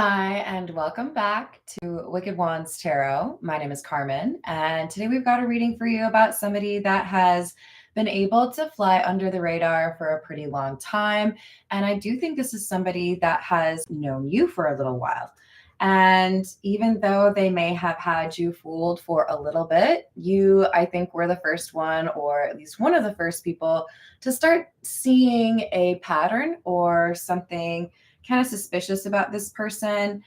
Hi, and welcome back to Wicked Wands Tarot. My name is Carmen, and today we've got a reading for you about somebody that has been able to fly under the radar for a pretty long time. And I do think this is somebody that has known you for a little while. And even though they may have had you fooled for a little bit, you, I think, were the first one, or at least one of the first people, to start seeing a pattern or something kind of suspicious about this person,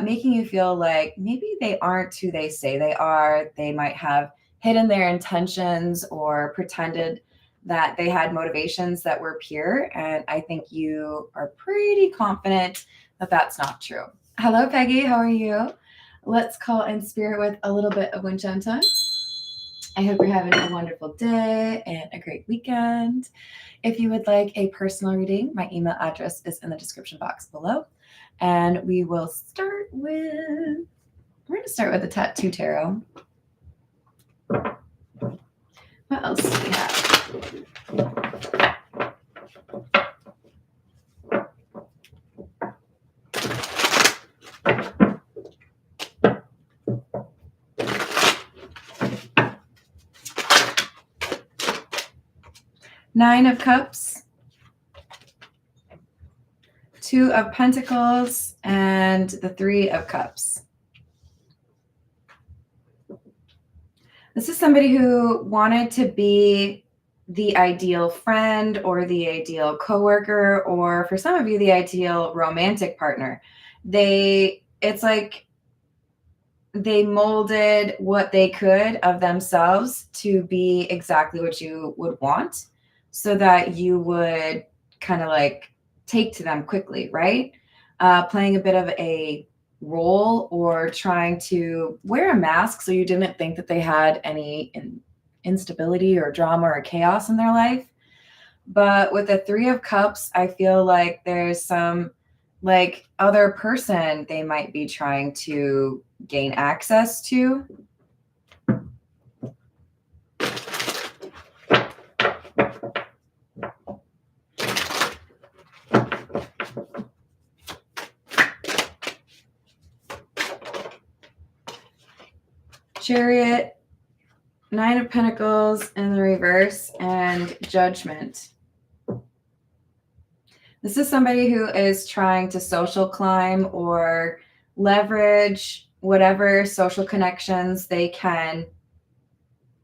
making you feel like maybe they aren't who they say they are. They might have hidden their intentions or pretended that they had motivations that were pure. And I think you are pretty confident that that's not true. Hello, Peggy. How are you? Let's call in spirit with a little bit of wind chime time. I hope you're having a wonderful day and a great weekend. If you would like a personal reading, my email address is in the description box below. And we will start with, we're going to start with the Tattoo Tarot. What else do we have? 9 of Cups, 2 of Pentacles, and the 3 of Cups. This is somebody who wanted to be the ideal friend or the ideal coworker, or for some of you, the ideal romantic partner. It's like they molded what they could of themselves to be exactly what you would want, so that you would kind of like take to them quickly, right? Playing a bit of a role or trying to wear a mask so you didn't think that they had any instability or drama or chaos in their life. But with the 3 of Cups, I feel like there's some like other person they might be trying to gain access to. Chariot, 9 of Pentacles in the reverse, and Judgment. This is somebody who is trying to social climb or leverage whatever social connections they can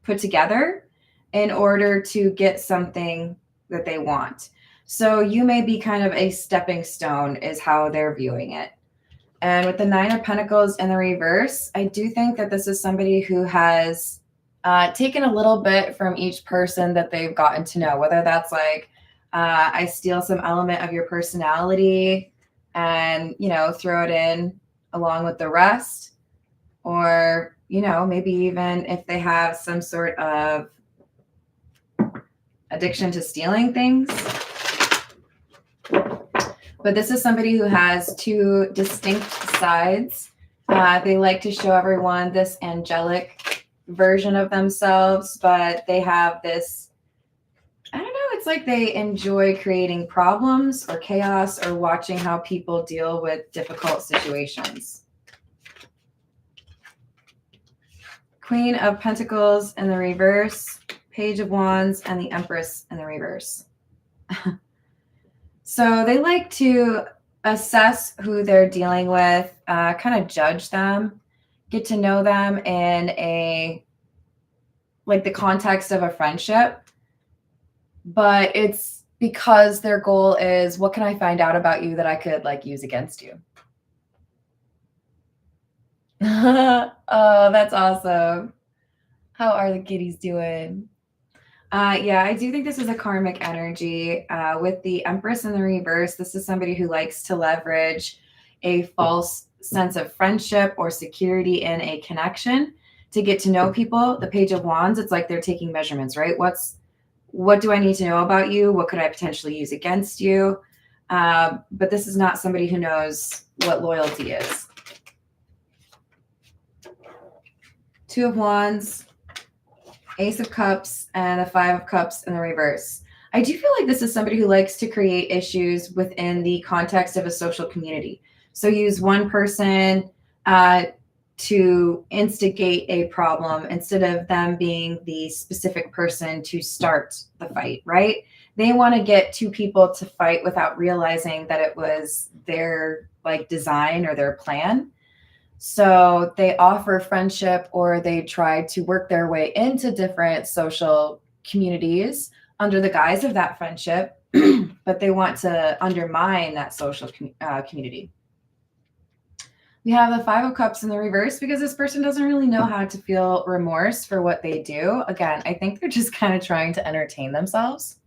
put together in order to get something that they want. So you may be kind of a stepping stone is how they're viewing it. And with the 9 of Pentacles in the reverse, I do think that this is somebody who has taken a little bit from each person that they've gotten to know, whether that's like, I steal some element of your personality and, throw it in along with the rest. Or, maybe even if they have some sort of addiction to stealing things. But this is somebody who has 2 distinct sides. They like to show everyone this angelic version of themselves, but they have this, I don't know, it's like they enjoy creating problems or chaos or watching how people deal with difficult situations. Queen of Pentacles in the reverse, Page of Wands, and the Empress in the reverse. So they like to assess who they're dealing with, kind of judge them, get to know them in the context of a friendship. But it's because their goal is, what can I find out about you that I could use against you? Oh, that's awesome. How are the kitties doing? Yeah, I do think this is a karmic energy. With the Empress in the reverse, this is somebody who likes to leverage a false sense of friendship or security in a connection to get to know people. The Page of Wands, it's like they're taking measurements, right? What do I need to know about you? What could I potentially use against you? But this is not somebody who knows what loyalty is. 2 of Wands, Ace of Cups, and the 5 of Cups in the reverse. I do feel like this is somebody who likes to create issues within the context of a social community. So use one person to instigate a problem instead of them being the specific person to start the fight, right? They want to get two people to fight without realizing that it was their like design or their plan. So they offer friendship or they try to work their way into different social communities under the guise of that friendship, but they want to undermine that social community. We have the Five of Cups in the reverse because this person doesn't really know how to feel remorse for what they do. Again, I think they're just kind of trying to entertain themselves.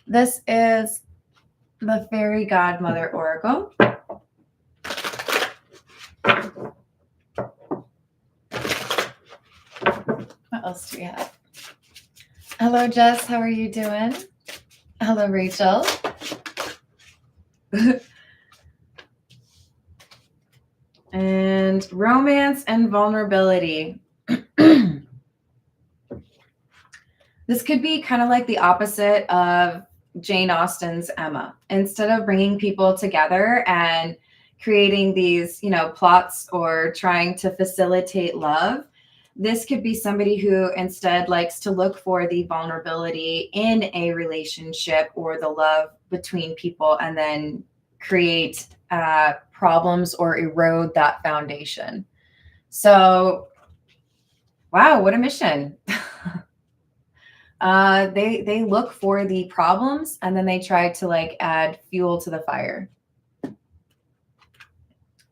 This is the Fairy Godmother Oracle. What else do we have? Hello, Jess. How are you doing? Hello, Rachel. And romance and vulnerability. This could be kind of like the opposite of Jane Austen's Emma. Instead of bringing people together and creating these, plots or trying to facilitate love, this could be somebody who instead likes to look for the vulnerability in a relationship or the love between people and then create problems or erode that foundation. So, wow, what a mission. They look for the problems and then they try to like add fuel to the fire.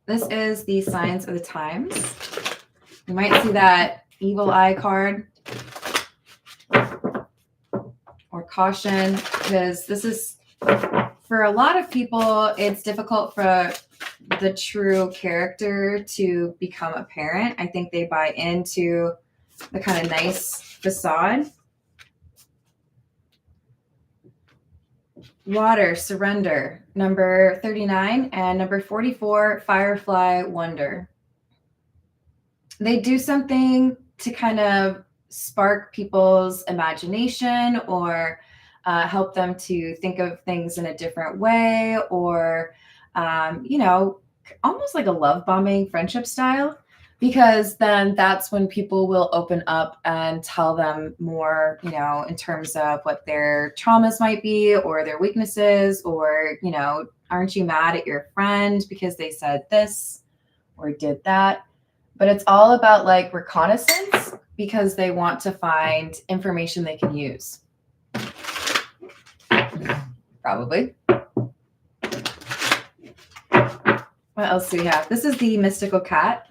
This is the Signs of the Times. You might see that evil eye card or caution, because this is, for a lot of people, it's difficult for the true character to become apparent. I think they buy into the kind of nice facade. Water, Surrender, number 39, and number 44, Firefly Wonder. They do something to kind of spark people's imagination or help them to think of things in a different way, or, almost like a love bombing friendship style, because then that's when people will open up and tell them more, in terms of what their traumas might be or their weaknesses, or, aren't you mad at your friend because they said this or did that? But it's all about like reconnaissance because they want to find information they can use. Probably. What else do we have? This is the Mystical Cat.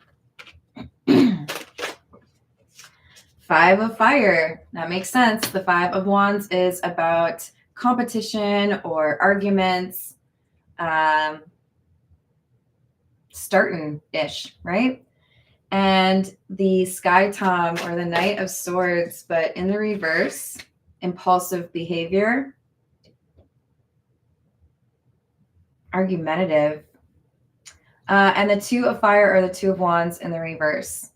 Five of Fire. That makes sense. The Five of Wands is about competition or arguments, starting-ish, right? And the Sky Tom, or the Knight of Swords, but in the reverse, impulsive behavior, argumentative, and the Two of Fire, or the Two of Wands, in the reverse.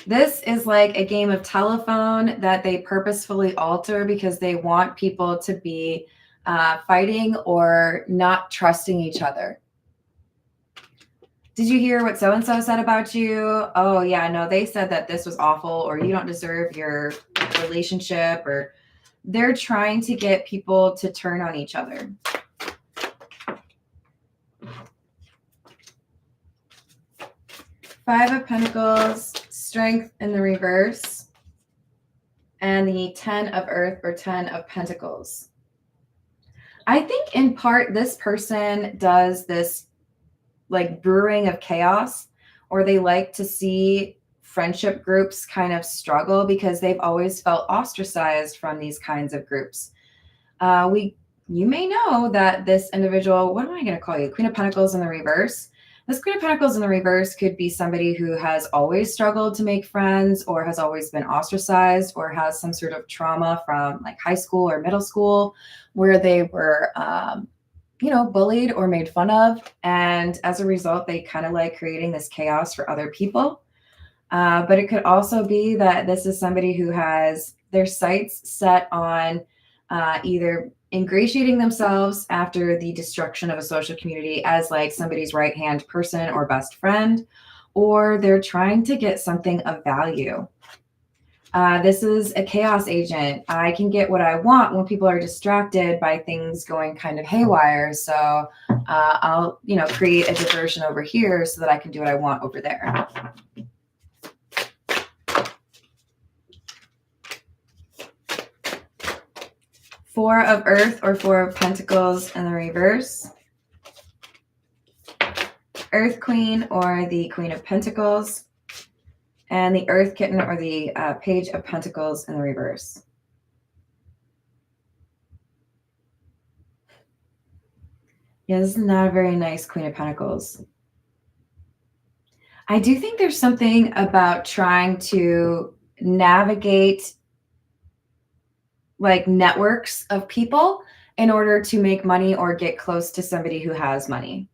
This is like a game of telephone that they purposefully alter because they want people to be fighting or not trusting each other. Did you hear what so-and-so said about you? Oh, yeah, no, they said that this was awful, or you don't deserve your relationship, or they're trying to get people to turn on each other. Five of Pentacles, Strength in the reverse, and the 10 of Earth, or 10 of Pentacles. I think in part this person does this like brewing of chaos, or they like to see friendship groups kind of struggle because they've always felt ostracized from these kinds of groups. You may know that this individual, what am I going to call you? Queen of Pentacles in the reverse. This Queen of Pentacles in the reverse could be somebody who has always struggled to make friends, or has always been ostracized, or has some sort of trauma from like high school or middle school where they were, bullied or made fun of. And as a result, they kind of like creating this chaos for other people. But it could also be that this is somebody who has their sights set on either ingratiating themselves after the destruction of a social community as like somebody's right-hand person or best friend, or they're trying to get something of value. This is a chaos agent. I can get what I want when people are distracted by things going kind of haywire. So I'll, create a diversion over here so that I can do what I want over there. Four of Earth or Four of Pentacles in the reverse. Earth Queen or the Queen of Pentacles. And the Earth Kitten or the Page of Pentacles in the reverse. Yeah, this is not a very nice Queen of Pentacles. I do think there's something about trying to navigate like networks of people in order to make money or get close to somebody who has money.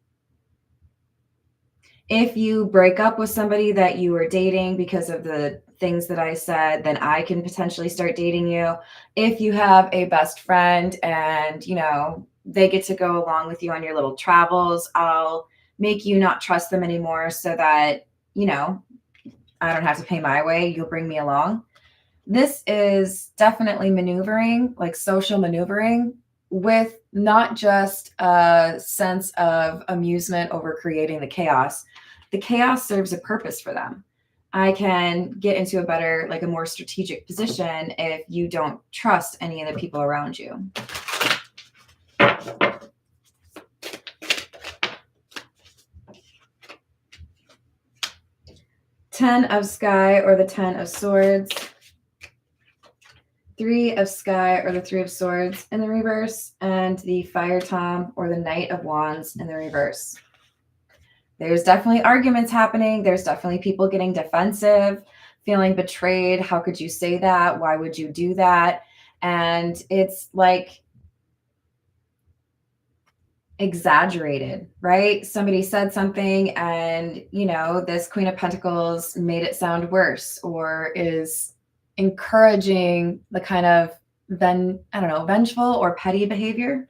If you break up with somebody that you were dating because of the things that I said, then I can potentially start dating you. If you have a best friend and, they get to go along with you on your little travels, I'll make you not trust them anymore so that, I don't have to pay my way. You'll bring me along. This is definitely maneuvering, like social maneuvering, with not just a sense of amusement over creating the chaos. The chaos serves a purpose for them. I can get into a better, like a more strategic position if you don't trust any of the people around you. Ten of Sky or the Ten of Swords. Three of Sky or the Three of Swords in the reverse, and the Fire Tom or the Knight of Wands in the reverse. There's definitely arguments happening. There's definitely people getting defensive, feeling betrayed. How could you say that? Why would you do that? And it's like exaggerated, right? Somebody said something and, this Queen of Pentacles made it sound worse, or is encouraging the kind of vengeful or petty behavior.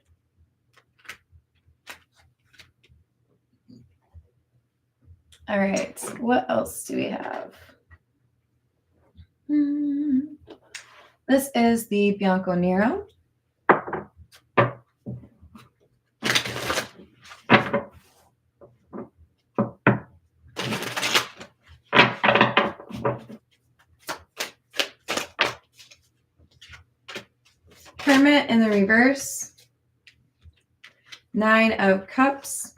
All right, what else do we have? This is the Bianco Nero. Hermit in the reverse. Nine of Cups.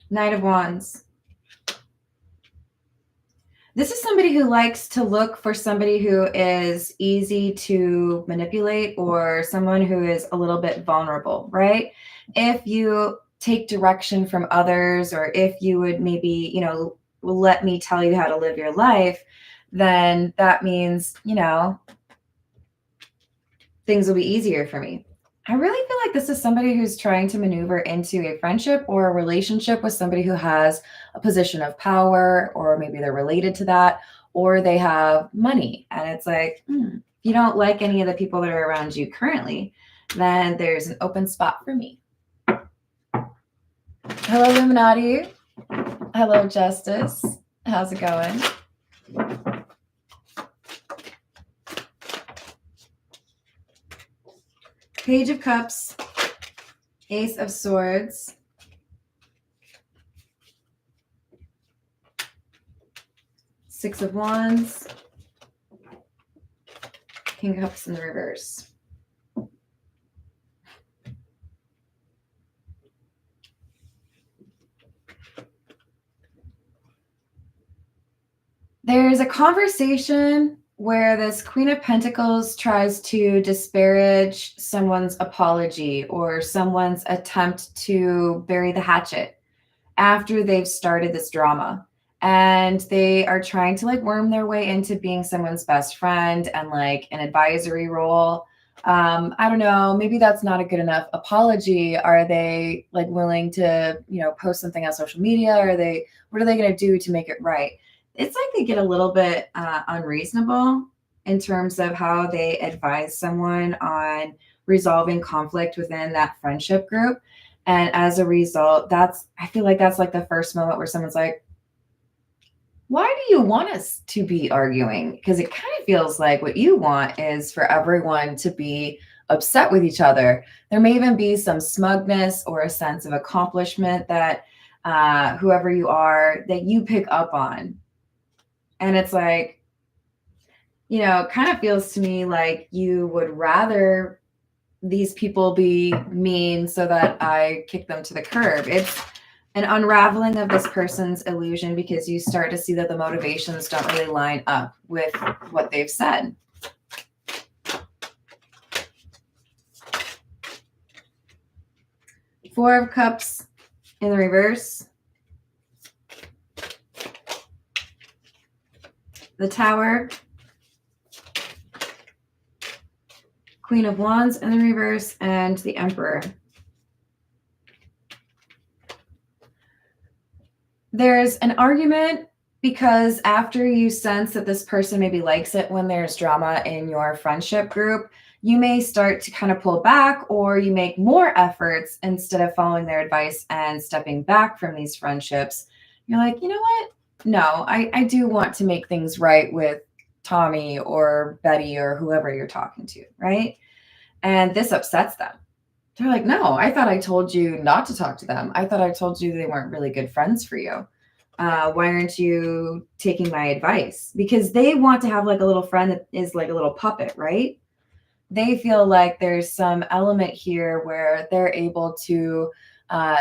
Knight of Wands. This is somebody who likes to look for somebody who is easy to manipulate, or someone who is a little bit vulnerable, right? If you take direction from others, or if you would maybe, let me tell you how to live your life, then that means, things will be easier for me. I really feel like this is somebody who's trying to maneuver into a friendship or a relationship with somebody who has a position of power, or maybe they're related to that, or they have money. And it's like, if you don't like any of the people that are around you currently, then there's an open spot for me. Hello, Illuminati. Hello, Justice. How's it going? Page of Cups, Ace of Swords, Six of Wands, King of Cups in the reverse. There's a conversation where this Queen of Pentacles tries to disparage someone's apology or someone's attempt to bury the hatchet after they've started this drama. And they are trying to worm their way into being someone's best friend and an advisory role. I don't know, maybe that's not a good enough apology. Are they willing to, post something on social media? What are they going to do to make it right? It's like they get a little bit unreasonable. in terms of how they advise someone on resolving conflict within that friendship group. And as a result, I feel like that's like the first moment where someone's like, why do you want us to be arguing? Because it kind of feels like what you want is for everyone to be upset with each other. There may even be some smugness or a sense of accomplishment that whoever you are, that you pick up on. And it's like, kind of feels to me like you would rather these people be mean so that I kick them to the curb. It's an unraveling of this person's illusion because you start to see that the motivations don't really line up with what they've said. Four of Cups in the reverse. The Tower. Queen of Wands in the reverse, and the Emperor. There's an argument because after you sense that this person maybe likes it when there's drama in your friendship group, you may start to kind of pull back, or you make more efforts instead of following their advice and stepping back from these friendships. You're like, you know what? No, I do want to make things right with Tommy or Betty or whoever you're talking to, right? And this upsets them. They're like, no, I thought I told you not to talk to them. I thought I told you they weren't really good friends for you. Why aren't you taking my advice? Because they want to have like a little friend that is like a little puppet, right? They feel like there's some element here where they're able to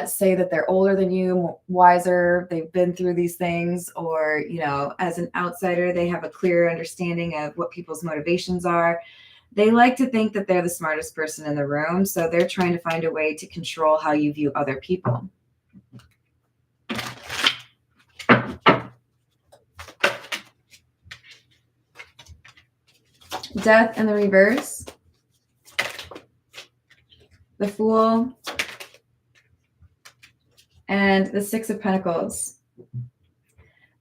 say that they're older than you, wiser, they've been through these things, or, as an outsider, they have a clearer understanding of what people's motivations are. They like to think that they're the smartest person in the room, so they're trying to find a way to control how you view other people. Death in the reverse. The Fool. And the Six of Pentacles.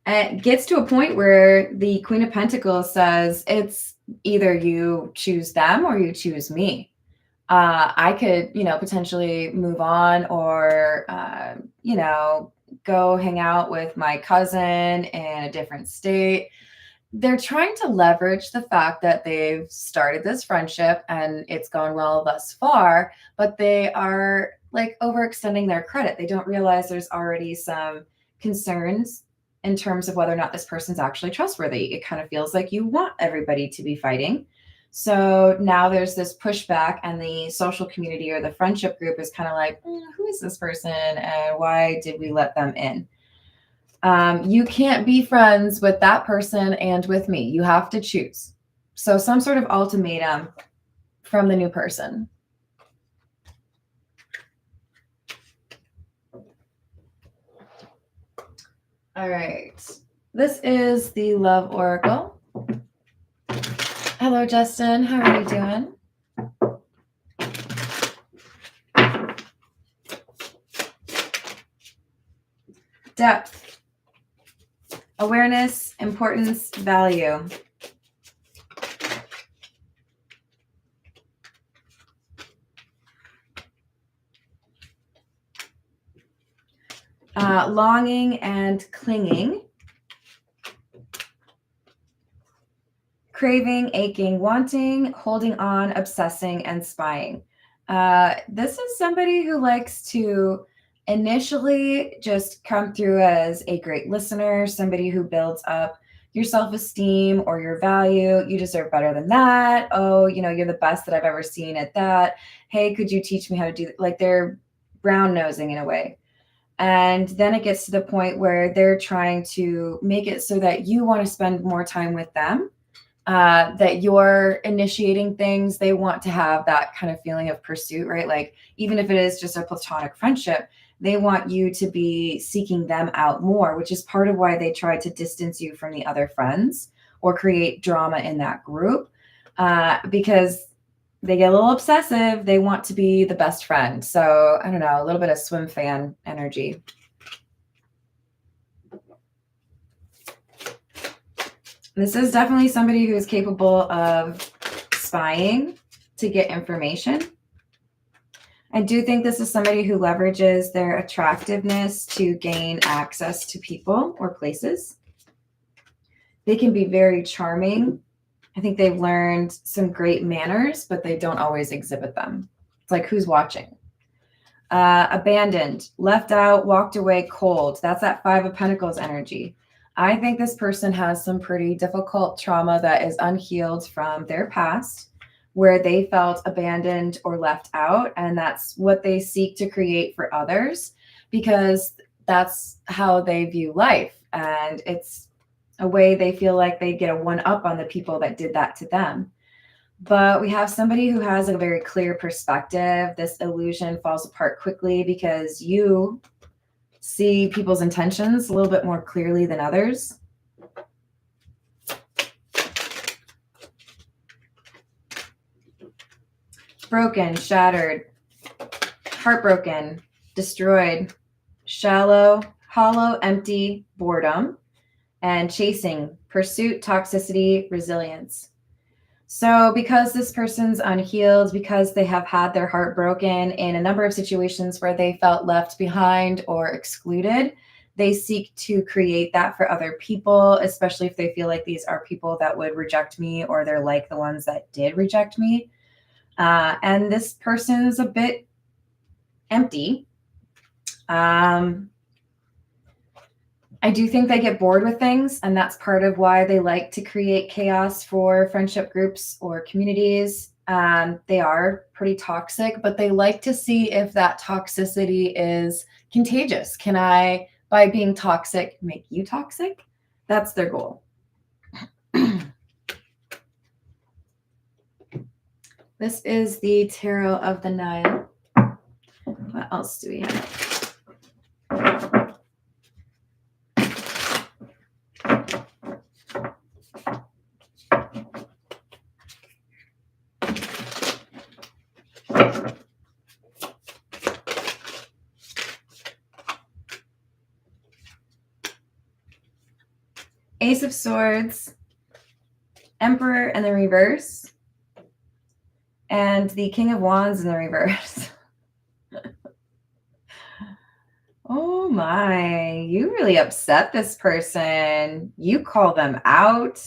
And it gets to a point where the Queen of Pentacles says it's either you choose them or you choose me. I could, potentially move on, or, go hang out with my cousin in a different state. They're trying to leverage the fact that they've started this friendship and it's gone well thus far, but they are like overextending their credit. They don't realize there's already some concerns in terms of whether or not this person's actually trustworthy. It kind of feels like you want everybody to be fighting. So now there's this pushback, and the social community or the friendship group is kind of like, who is this person and why did we let them in? You can't be friends with that person and with me. You have to choose. So some sort of ultimatum from the new person. All right. This is the Love Oracle. Hello, Justin. How are you doing? Depth. Awareness, importance, value. Longing and clinging. Craving, aching, wanting, holding on, obsessing, and spying. This is somebody who likes to initially just come through as a great listener, somebody who builds up your self-esteem or your value. You deserve better than that. Oh, you're the best that I've ever seen at that. Hey, could you teach me how to do that? Like, they're brown nosing in a way. And then it gets to the point where they're trying to make it so that you want to spend more time with them, that you're initiating things. They want to have that kind of feeling of pursuit, right? Like, even if it is just a platonic friendship, they want you to be seeking them out more, which is part of why they try to distance you from the other friends or create drama in that group, because they get a little obsessive. They want to be the best friend. So I don't know, a little bit of swim fan energy. This is definitely somebody who is capable of spying to get information. I do think this is somebody who leverages their attractiveness to gain access to people or places. They can be very charming. I think they've learned some great manners, but they don't always exhibit them. It's like, who's watching? Abandoned, left out, walked away, cold. That's that Five of Pentacles energy. I think this person has some pretty difficult trauma that is unhealed from their past, where they felt abandoned or left out. And that's what they seek to create for others, because that's how they view life. And it's a way they feel like they get a one up on the people that did that to them. But we have somebody who has a very clear perspective. This illusion falls apart quickly because you see people's intentions a little bit more clearly than others. Broken, shattered, heartbroken, destroyed, shallow, hollow, empty, boredom, and chasing, pursuit, toxicity, resilience. So because this person's unhealed, because they have had their heart broken in a number of situations where they felt left behind or excluded, they seek to create that for other people, especially if they feel like these are people that would reject me or they're like the ones that did reject me. And this person is a bit empty. I do think they get bored with things, and that's part of why they like to create chaos for friendship groups or communities. They are pretty toxic, but they like to see if that toxicity is contagious. Can I, by being toxic, make you toxic? That's their goal. This is the Tarot of the Nile. What else do we have? Ace of Swords, Emperor in the reverse, and the King of Wands in the reverse. Oh my, you really upset this person. You call them out.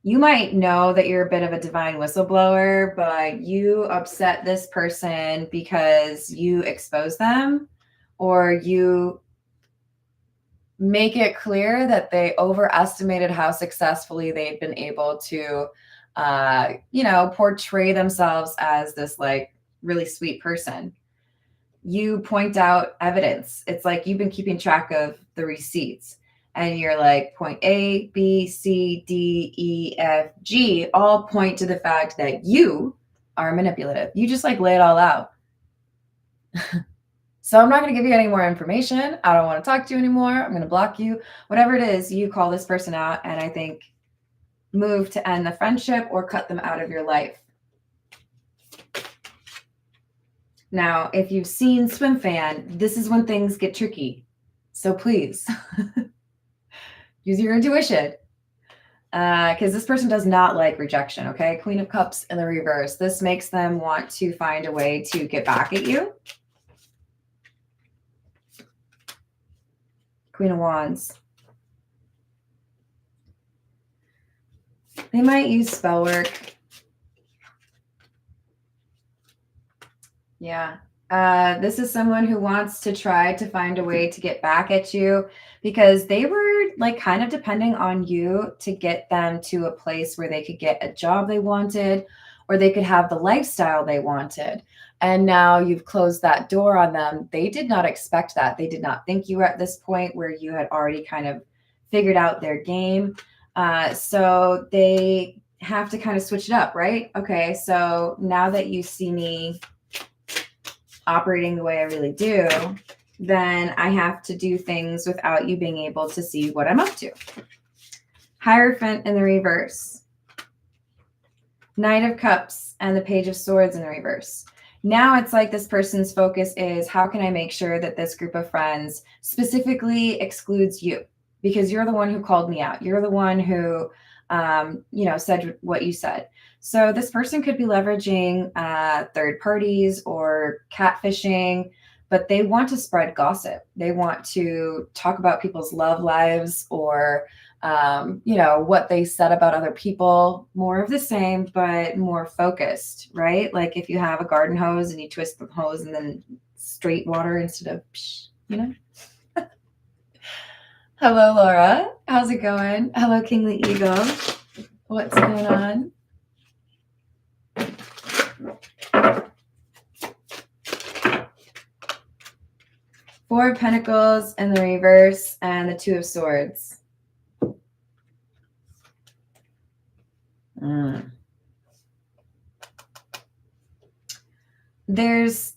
You might know that you're a bit of a divine whistleblower, but you upset this person because you expose them, or you make it clear that they overestimated how successfully they'd been able to, portray themselves as this like really sweet person. You point out evidence. It's like you've been keeping track of the receipts, and you're like, point A, B, C, D, E, F, G all point to the fact that you are manipulative. You just like lay it all out. So I'm not going to give you any more information. I don't want to talk to you anymore. I'm going to block you. Whatever it is, you call this person out, and I think move to end the friendship or cut them out of your life. Now, if you've seen Swim Fan, this is when things get tricky. So please use your intuition, because this person does not like rejection, okay? Queen of Cups in the reverse. This makes them want to find a way to get back at you. Queen of Wands. They might use spell work. Yeah. This is someone who wants to try to find a way to get back at you, because they were like kind of depending on you to get them to a place where they could get a job they wanted, or they could have the lifestyle they wanted. And now you've closed that door on them. They did not expect that. They did not think you were at this point where you had already kind of figured out their game. So they have to kind of switch it up, right? Okay, so now that you see me operating the way I really do, then I have to do things without you being able to see what I'm up to. Hierophant in the reverse. Knight of Cups and the Page of Swords in the reverse. Now it's like this person's focus is, how can I make sure that this group of friends specifically excludes you? because you're the one who called me out. You're the one who, said what you said. So this person could be leveraging third parties or catfishing, but they want to spread gossip. They want to talk about people's love lives or, what they said about other people. More of the same, but more focused, right? Like if you have a garden hose and you twist the hose and then straight water instead of, Hello, Laura. How's it going? Hello, Kingly Eagle. What's going on? Four of Pentacles in the reverse and the Two of Swords. There's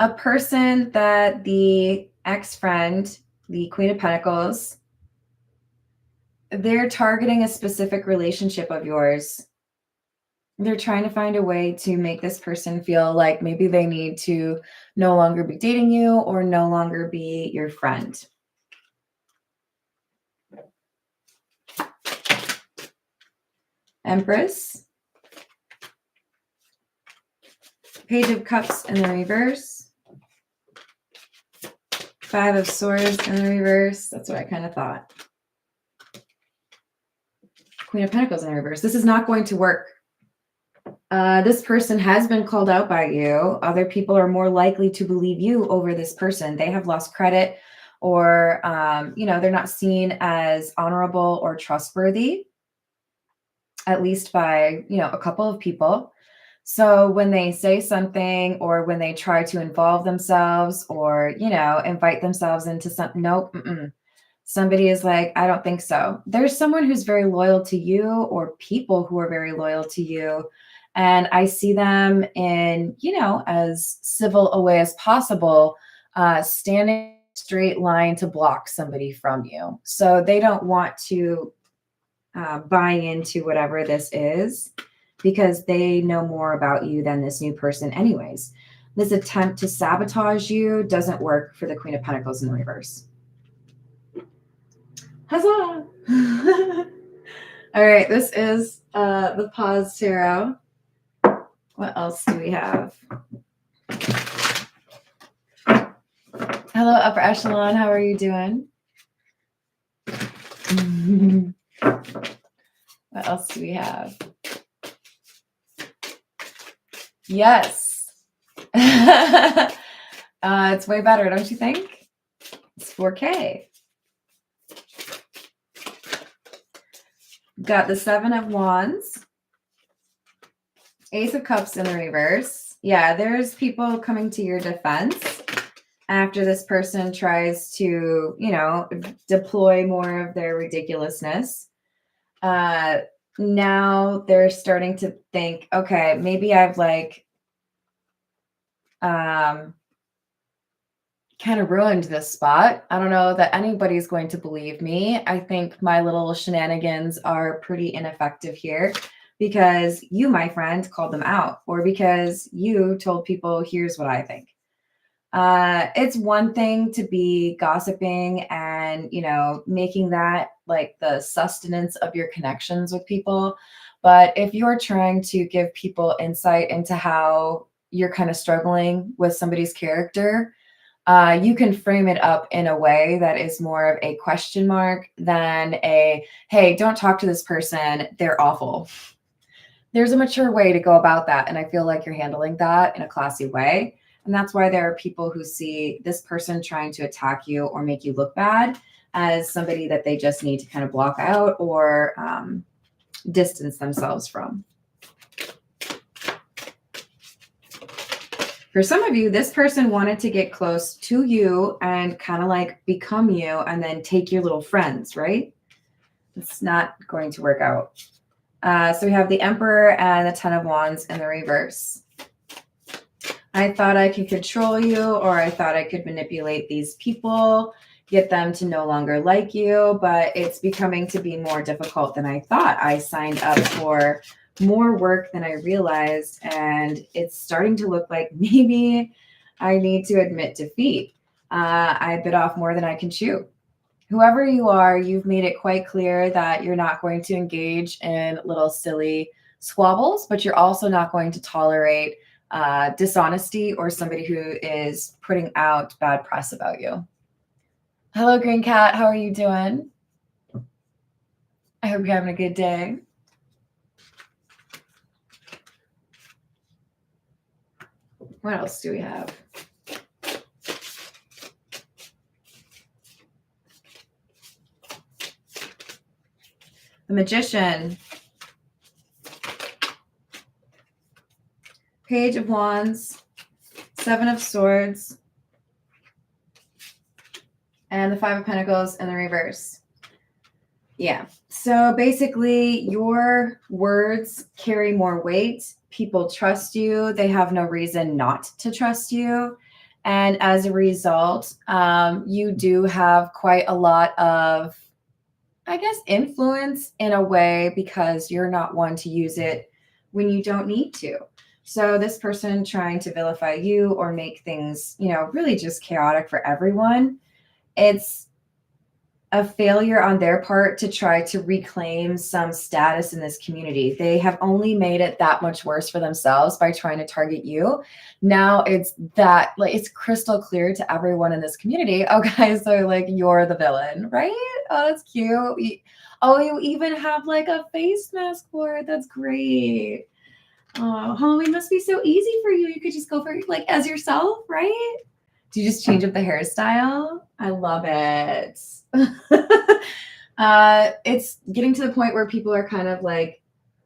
a person that the ex-friend, the Queen of Pentacles, they're targeting a specific relationship of yours. They're trying to find a way to make this person feel like maybe they need to no longer be dating you or no longer be your friend. Empress. Page of Cups in the reverse. Five of Swords in the reverse. That's what I kind of thought. Queen of Pentacles in the reverse. This is not going to work. This person has been called out by you. Other people are more likely to believe you over this person. They have lost credit or, they're not seen as honorable or trustworthy, at least by, a couple of people. So when they say something or when they try to involve themselves or, invite themselves into something, nope, somebody is like, I don't think so. There's someone who's very loyal to you or people who are very loyal to you. And I see them in, as civil a way as possible, standing straight line to block somebody from you. So they don't want to buy into whatever this is because they know more about you than this new person anyways. This attempt to sabotage you doesn't work for the Queen of Pentacles in the reverse. Huzzah! All right, this is the Pause Tarot. What else do we have? Hello, Upper Echelon. How are you doing? What else do we have? Yes. It's way better, don't you think? It's 4K. Got the Seven of Wands. Ace of Cups in the reverse. Yeah, there's people coming to your defense after this person tries to, deploy more of their ridiculousness. Now they're starting to think, okay, maybe I've kind of ruined this spot. I don't know that anybody's going to believe me. I think my little shenanigans are pretty ineffective here because you, my friend, called them out or because you told people, here's what I think. It's one thing to be gossiping and, making that like the sustenance of your connections with people. But if you're trying to give people insight into how you're kind of struggling with somebody's character, you can frame it up in a way that is more of a question mark than a, hey, don't talk to this person. They're awful. There's a mature way to go about that. And I feel like you're handling that in a classy way. And that's why there are people who see this person trying to attack you or make you look bad as somebody that they just need to kind of block out or distance themselves from. For some of you, this person wanted to get close to you and kind of like become you and then take your little friends, right? It's not going to work out. So we have the Emperor and the Ten of Wands in the reverse. I thought I could control you, or I thought I could manipulate these people, get them to no longer like you, but it's becoming to be more difficult than I thought. I signed up for more work than I realized, and it's starting to look like maybe I need to admit defeat. I bit off more than I can chew. whoever you are, you've made it quite clear that you're not going to engage in little silly squabbles, but you're also not going to tolerate dishonesty or somebody who is putting out bad press about you. Hello, Green Cat. How are you doing? I hope you're having a good day. What else do we have? The Magician. Page of Wands. Seven of Swords. And the Five of Pentacles in the reverse. Yeah. So basically, your words carry more weight. People trust you. They have no reason not to trust you. And as a result, you do have quite a lot of, I guess, influence in a way because you're not one to use it when you don't need to. So this person trying to vilify you or make things, really just chaotic for everyone, it's a failure on their part to try to reclaim some status in this community. They have only made it that much worse for themselves by trying to target you. Now it's crystal clear to everyone in this community. Oh, guys, so you're the villain, right? Oh, that's cute. You even have a face mask for it. That's great. Oh, Halloween must be so easy for you. You could just go for as yourself, right? Do you just change up the hairstyle? I love it. It's getting to the point where people are kind of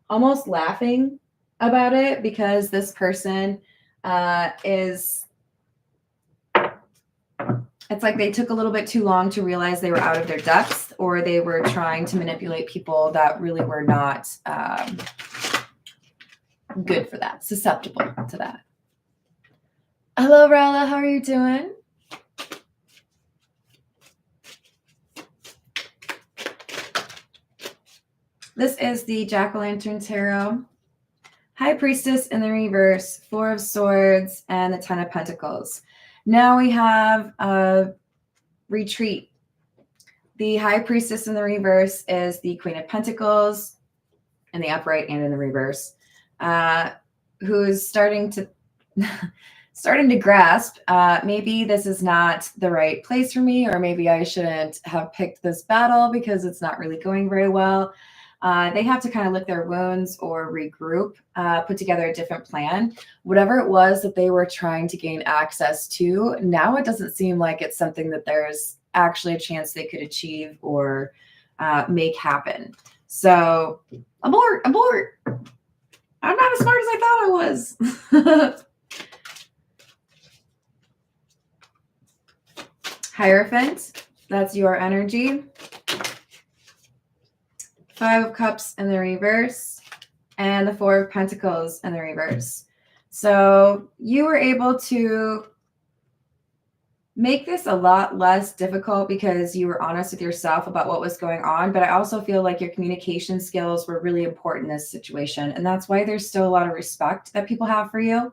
almost laughing about it because this person it's like they took a little bit too long to realize they were out of their depths, or they were trying to manipulate people that really were not good for that, susceptible to that. Hello, Rella. How are you doing? This is the Jack-o'-lantern tarot. High Priestess in the reverse, Four of Swords, and the Ten of Pentacles. Now we have a retreat. The High Priestess in the reverse is the Queen of Pentacles in the upright and in the reverse, who's starting to grasp, maybe this is not the right place for me, or maybe I shouldn't have picked this battle because it's not really going very well. They have to kind of lick their wounds or regroup, put together a different plan. Whatever it was that they were trying to gain access to, now it doesn't seem like it's something that there's actually a chance they could achieve or make happen. So abort. I'm not as smart as I thought I was. Hierophant, that's your energy. Five of Cups in the reverse, and the Four of Pentacles in the reverse. So you were able to make this a lot less difficult because you were honest with yourself about what was going on. But I also feel like your communication skills were really important in this situation. And that's why there's still a lot of respect that people have for you.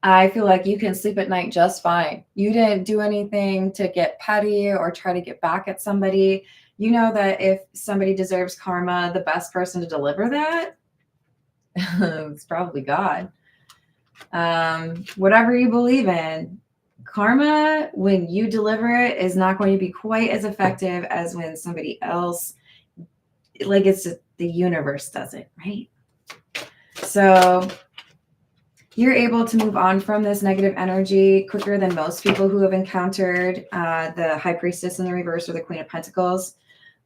I feel like you can sleep at night just fine. You didn't do anything to get petty or try to get back at somebody. You know that if somebody deserves karma, the best person to deliver that is probably God. Whatever you believe in, karma, when you deliver it, is not going to be quite as effective as when somebody else, it's just the universe does it, right? So you're able to move on from this negative energy quicker than most people who have encountered the High Priestess in the reverse or the Queen of Pentacles.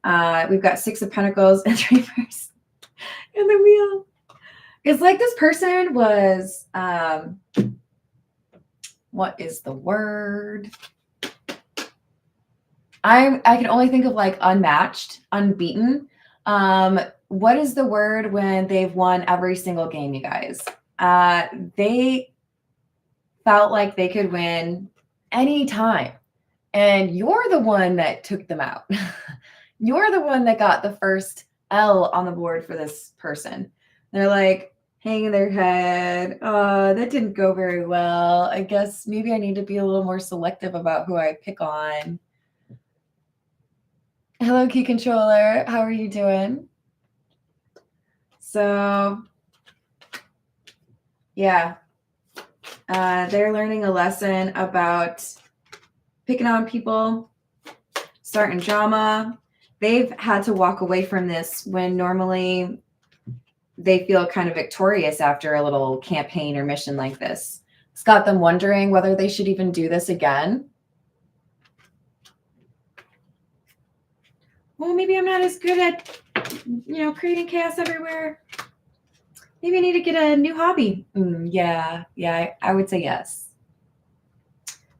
We've got Six of Pentacles in the reverse in the wheel. It's like this person was, what is the word? I can only think of unmatched, unbeaten. What is the word when they've won every single game, you guys? They felt like they could win anytime. And you're the one that took them out. You're the one that got the first L on the board for this person. They're hanging their head. Oh, that didn't go very well. I guess maybe I need to be a little more selective about who I pick on. Hello, Key Controller. How are you doing? So, yeah, they're learning a lesson about picking on people, starting drama. They've had to walk away from this when normally they feel kind of victorious after a little campaign or mission like this. It's got them wondering whether they should even do this again. Well, maybe I'm not as good at, creating chaos everywhere. Maybe I need to get a new hobby. Yeah, I would say yes.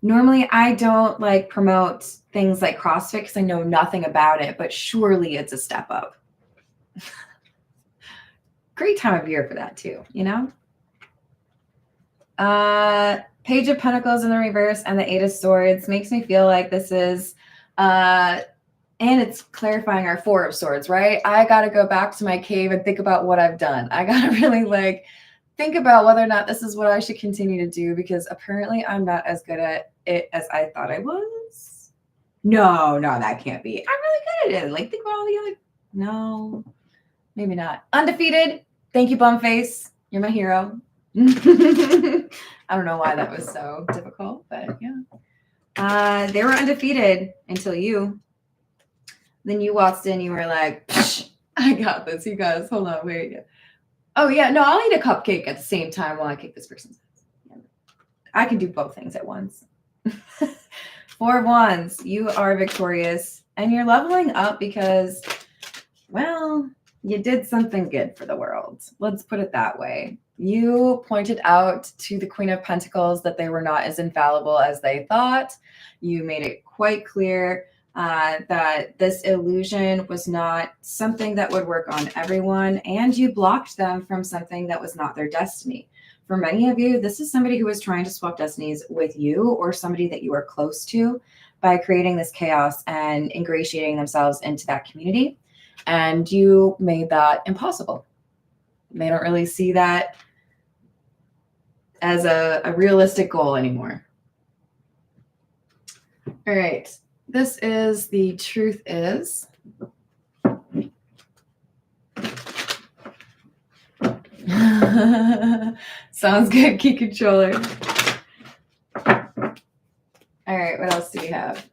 Normally, I don't like promote things like CrossFit because I know nothing about it, but surely it's a step up. Great time of year for that too, Page of Pentacles in the reverse and the Eight of Swords makes me feel like this is, and it's clarifying our Four of Swords, right? I got to go back to my cave and think about what I've done. I got to really think about whether or not this is what I should continue to do, because apparently I'm not as good at it as I thought I was. No, that can't be. I'm really good at it. Think about all the other. No, maybe not. Undefeated. Thank you, Bumface. You're my hero. I don't know why that was so difficult, but yeah. They were undefeated until you. Then you waltzed in. You were like, Psh, I got this. You guys, hold on, wait. Oh, yeah. No, I'll eat a cupcake at the same time while I kick this person's ass. I can do both things at once. Four of Wands. You are victorious. And you're leveling up because, well, you did something good for the world. Let's put it that way. You pointed out to the Queen of Pentacles that they were not as infallible as they thought. You made it quite clear that this illusion was not something that would work on everyone, and you blocked them from something that was not their destiny. For many of you, this is somebody who was trying to swap destinies with you, or somebody that you are close to, by creating this chaos and ingratiating themselves into that community. And you made that impossible. They don't really see that as a realistic goal anymore. All right. This is the truth is. Sounds good, Key Controller. All right, what else do we have?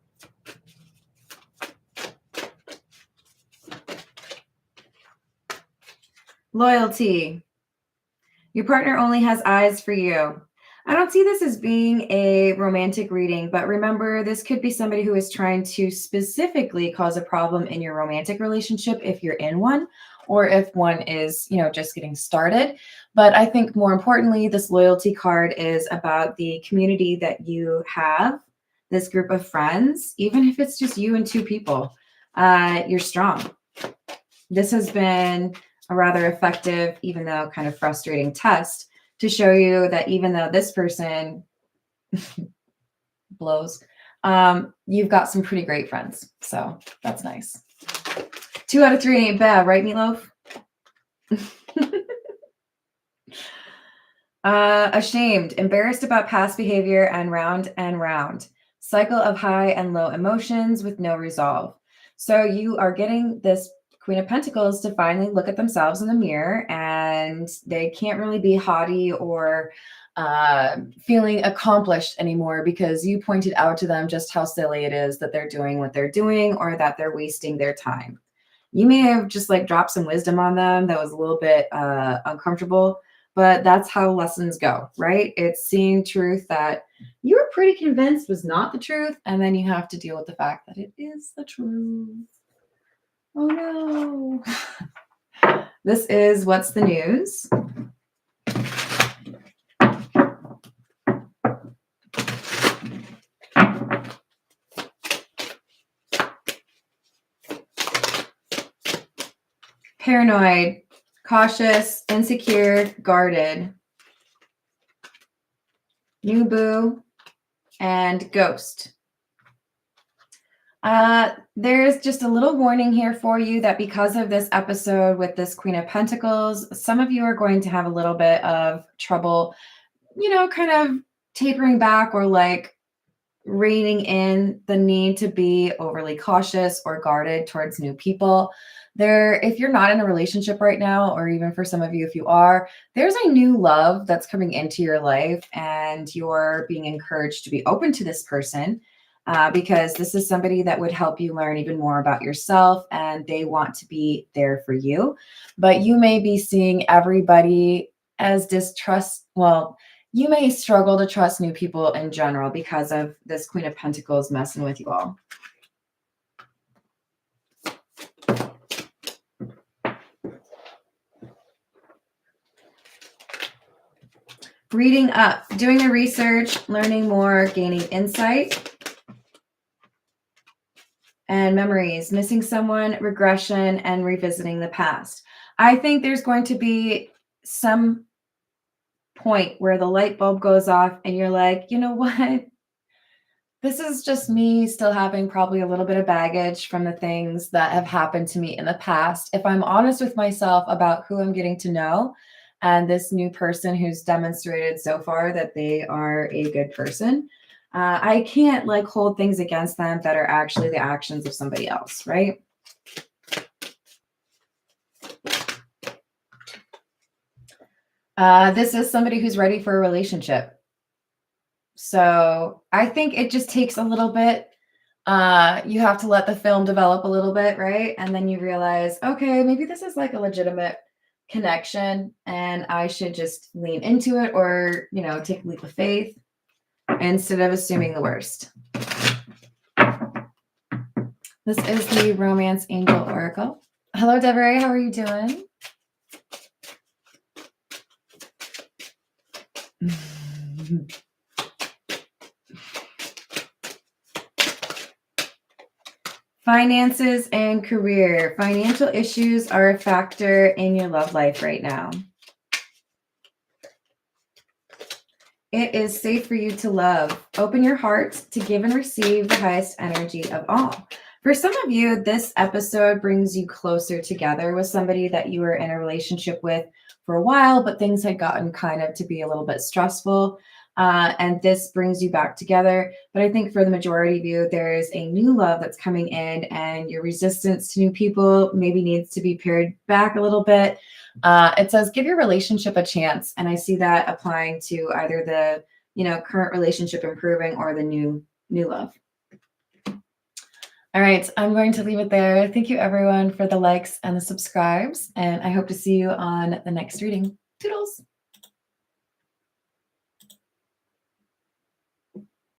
Loyalty. Your partner only has eyes for you. I don't see this as being a romantic reading, but remember, this could be somebody who is trying to specifically cause a problem in your romantic relationship if you're in one, or if one is, just getting started. But I think more importantly, this loyalty card is about the community that you have, this group of friends. Even if it's just you and two people, you're strong. This has been a rather effective, even though kind of frustrating test to show you that even though this person blows, you've got some pretty great friends. So that's nice. 2 out of 3 ain't bad, right, Meatloaf? Ashamed, embarrassed about past behavior, and round. Cycle of high and low emotions with no resolve. So you are getting this Queen of Pentacles to finally look at themselves in the mirror, and they can't really be haughty or feeling accomplished anymore, because you pointed out to them just how silly it is that they're doing what they're doing, or that they're wasting their time. You may have just dropped some wisdom on them that was a little bit uncomfortable, but that's how lessons go, right? It's seeing truth that you were pretty convinced was not the truth, and then you have to deal with the fact that it is the truth. Oh no. This is What's the News? Paranoid, cautious, insecure, guarded. New boo, and ghost. There's just a little warning here for you that because of this episode with this Queen of Pentacles, some of you are going to have a little bit of trouble, kind of tapering back, or reining in the need to be overly cautious or guarded towards new people. If you're not in a relationship right now, or even for some of you, if you are, there's a new love that's coming into your life, and you're being encouraged to be open to this person because this is somebody that would help you learn even more about yourself, and they want to be there for you. But you may be seeing everybody as distrust. Well, you may struggle to trust new people in general because of this Queen of Pentacles messing with you all. Reading up, doing the research, learning more, gaining insight, and memories, missing someone, regression, and revisiting the past. I think there's going to be some point where the light bulb goes off and you're like, you know what? This is just me still having probably a little bit of baggage from the things that have happened to me in the past. If I'm honest with myself about who I'm getting to know and this new person who's demonstrated so far that they are a good person, I can't like hold things against them that are actually the actions of somebody else, right? This is somebody who's ready for a relationship. So I think it just takes a little bit. You have to let the film develop a little bit, right? And then you realize, okay, maybe this is like a legitimate connection and I should just lean into it, or, you know, take a leap of faith instead of assuming the worst. This is the Romance Angel Oracle. Hello, Deborah. How are you doing? Finances and career. Financial issues are a factor in your love life right now. It is safe for you to love. Open your heart to give and receive the highest energy of all. For some of you, this episode brings you closer together with somebody that you were in a relationship with for a while, but things had gotten kind of to be a little bit stressful. And this brings you back together. But I think for the majority of you, there is a new love that's coming in, and your resistance to new people maybe needs to be pared back a little bit. It says, give your relationship a chance. And I see that applying to either the, current relationship improving or the new love. All right, I'm going to leave it there. Thank you everyone for the likes and the subscribes, and I hope to see you on the next reading. Toodles.